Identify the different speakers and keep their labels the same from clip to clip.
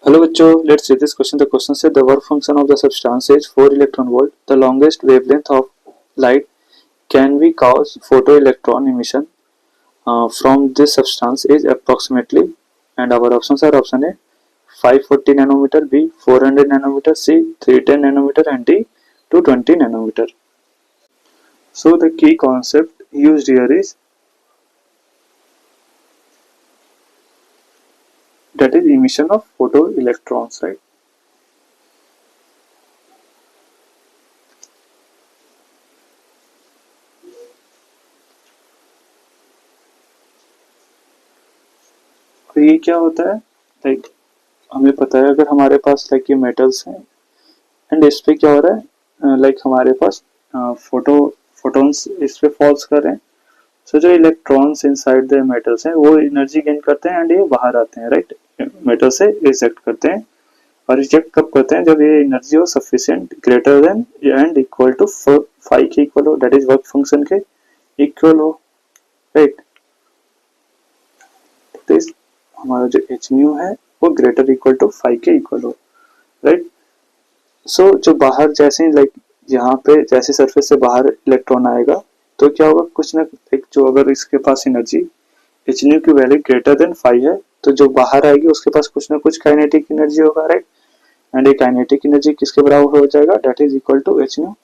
Speaker 1: Hello बच्चों, let's see this question. The question said the work function of the substance is 4 electron volt. The longest wavelength of light can be cause photoelectron emission from this substance is approximately, and our options are option A 540 nanometer, B 400 nanometer, C 310 nanometer, and D 220 nanometer. So the key concept used here is that is emission of photoelectrons, right? तो ये क्या होता है, like हमें पता है अगर हमारे पास लाइक ये मेटल्स हैं एंड इस पे क्या हो रहा है, लाइक हमारे पास फोटोन्स इस पे फॉल्स कर रहे हैं. सो जो इलेक्ट्रॉन्स इनसाइड द मेटल्स हैं वो एनर्जी गेन करते हैं एंड ये बाहर आते हैं, राइट. मेटल से रिजेक्ट करते हैं, और रिजेक्ट कब करते हैं, जब ये एनर्जी हो sufficient greater than and equal to 5 के इक्वल हो, दैट इज वर्क फंक्शन के इक्वल हो, राइट. तो हमारा जो एच न्यू है वो ग्रेटर इक्वल टू 5 के इक्वल हो, राइट. सो जो बाहर जैसे लाइक यहाँ पे जैसे सरफेस से बाहर इलेक्ट्रॉन आएगा तो क्या होगा, कुछ ना एक जो अगर इसके पास एनर्जी एच न्यू की वैल्यू ग्रेटर देन 5 है तो जो बाहर आएगी उसके पास कुछ ना कुछ काइनेटिक एनर्जी होगा, राइट. एंड ये काइनेटिक एनर्जी किसके बराबर हो जाएगा, that is equal to h nu.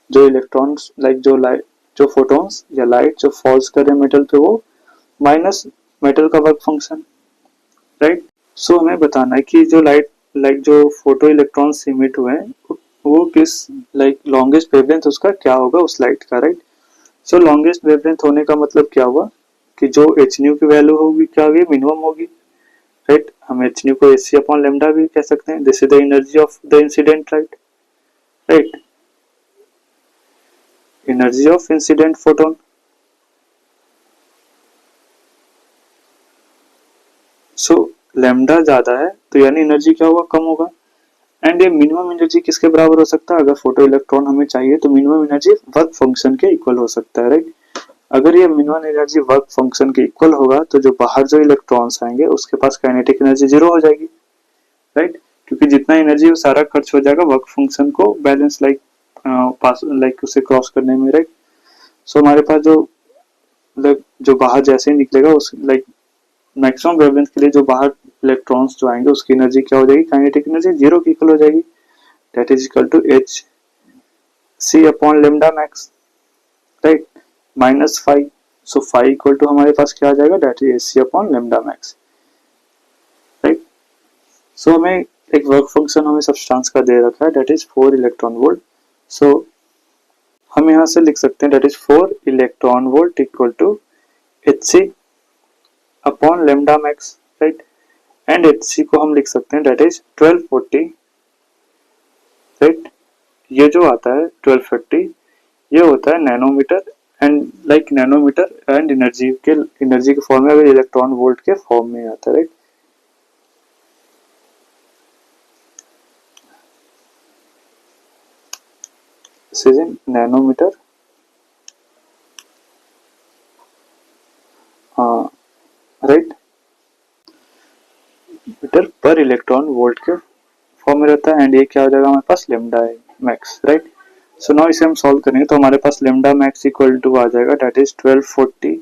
Speaker 1: जो इलेक्ट्रॉन्स लाइक जो लाइट जो फोटोन्स या लाइट जो फॉल्स कर रहे मेटल पे वो माइनस मेटल का वर्क फंक्शन, राइट. सो हमें बताना है कि जो लाइट लाइक जो फोटो इलेक्ट्रॉन्स इमिट हुए हैं वो किस लाइक लॉन्गेस्ट वेवलेंथ उसका क्या होगा उस लाइट का, राइट. सो लॉन्गेस्ट वेवलेंथ होने का मतलब क्या हुआ कि जो एच न्यू की वैल्यू होगी क्या होगी, मिनिमम होगी, राइट. हम एच न्यू को एच अपॉन लेमडा भी कह सकते हैं. This is the energy of the incident light, right. Energy of incident photon. So lambda ज्यादा है तो यानी एनर्जी क्या होगा, कम होगा. एंड ये मिनिमम एनर्जी किसके बराबर हो सकता है, अगर फोटो इलेक्ट्रॉन हमें चाहिए तो मिनिमम एनर्जी वर्क फंक्शन के इक्वल हो सकता है, राइट. अगर ये मिनिमम एनर्जी वर्क फंक्शन के इक्वल होगा तो जो बाहर जो इलेक्ट्रॉन्स आएंगे उसके पास काइनेटिक एनर्जी जीरो हो जाएगी, राइट. क्योंकि जितना एनर्जी वो सारा खर्च हो जाएगा वर्क फंक्शन को बैलेंस लाइक पास लाइक उसे क्रॉस करने में, राइट. सो हमारे पास जो बाहर जैसे ही निकलेगा उस लाइक मैक्सिमम वेवलेंथ के लिए जो बाहर इलेक्ट्रॉन्स जो आएंगे उसकी एनर्जी क्या हो जाएगी, काइनेटिक एनर्जी जीरो की इक्वल हो जाएगी, that is equal to H C upon lambda max, right, -5. So 5 equal to हमारे पास क्या आ जाएगा, that is H C upon lambda max, right. So हमें एक वर्क फंक्शन हमें सब्सटेंस का दे रखा है that is 4 electron volt. So हम यहाँ से लिख सकते हैं that is 4 electron volt equal to H C upon lambda max, right. And h c को हम लिख सकते हैं दैट इज 1240, राइट. ये जो आता है 1240 ये होता है nanometre and like nanometre and energy के फॉर्म में, अगर इलेक्ट्रॉन वोल्ट के फॉर्म में आता है, right. This is in nanometre, right, metre पर इलेक्ट्रॉन वोल्ट के फॉर्म में रहता है. एंड ये क्या हो जाएगा हमारे पास, lambda max, right. So now इसे हम सॉल्व करेंगे तो हमारे पास लेमडा मैक्स इक्वल टू आ जाएगा दैट इज 1240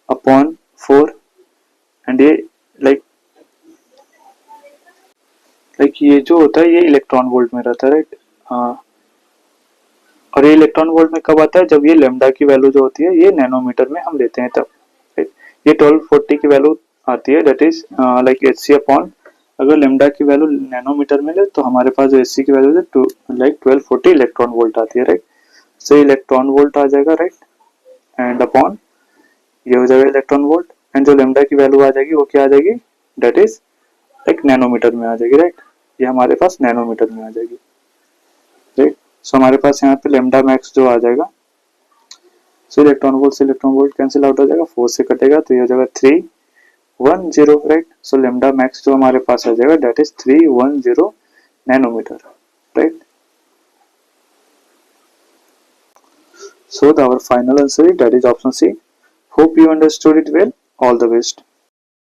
Speaker 1: अपॉन 4. एंड ये लाइक ये जो होता है ये इलेक्ट्रॉन वोल्ट में रहता है, राइट. और ये इलेक्ट्रॉन वोल्ट में कब आता है, जब ये लेमडा की वैल्यू जो होती है ये नैनोमीटर में हम लेते हैं तब, राइट. ये 1240 की वैल्यू आती है that is like h C upon, अगर लेमडा की वैल्यू नैनोमीटर में ले तो हमारे पास जो एच सी की वैल्यू है लाइक 1240 इलेक्ट्रॉन वोल्ट आती है, राइट. सो इलेक्ट्रॉन वोल्ट आ जाएगा, राइट. एंड अपॉन ये हो जाएगा इलेक्ट्रॉन वोल्ट एंड जो लेमडा की वैल्यू आ जाएगी वो क्या आ जाएगी, दैट इज लाइक नैनोमीटर में आ जाएगी, राइट. ये हमारे पास नैनोमीटर में आ जाएगी, राइट. सो हमारे पास यहाँ पे लेमडा मैक्स जो आ जाएगा, सो इलेक्ट्रॉन वोल्ट से इलेक्ट्रॉन वोल्ट कैंसिल आउट हो जाएगा, 4 से कटेगा तो ये हो जाएगा 310, राइट. सो लेमडा मैक्स जो हमारे पास आ जाएगा that is 310 nanometer, right. So our final answer is that is option C. Hope you understood it well. All the best.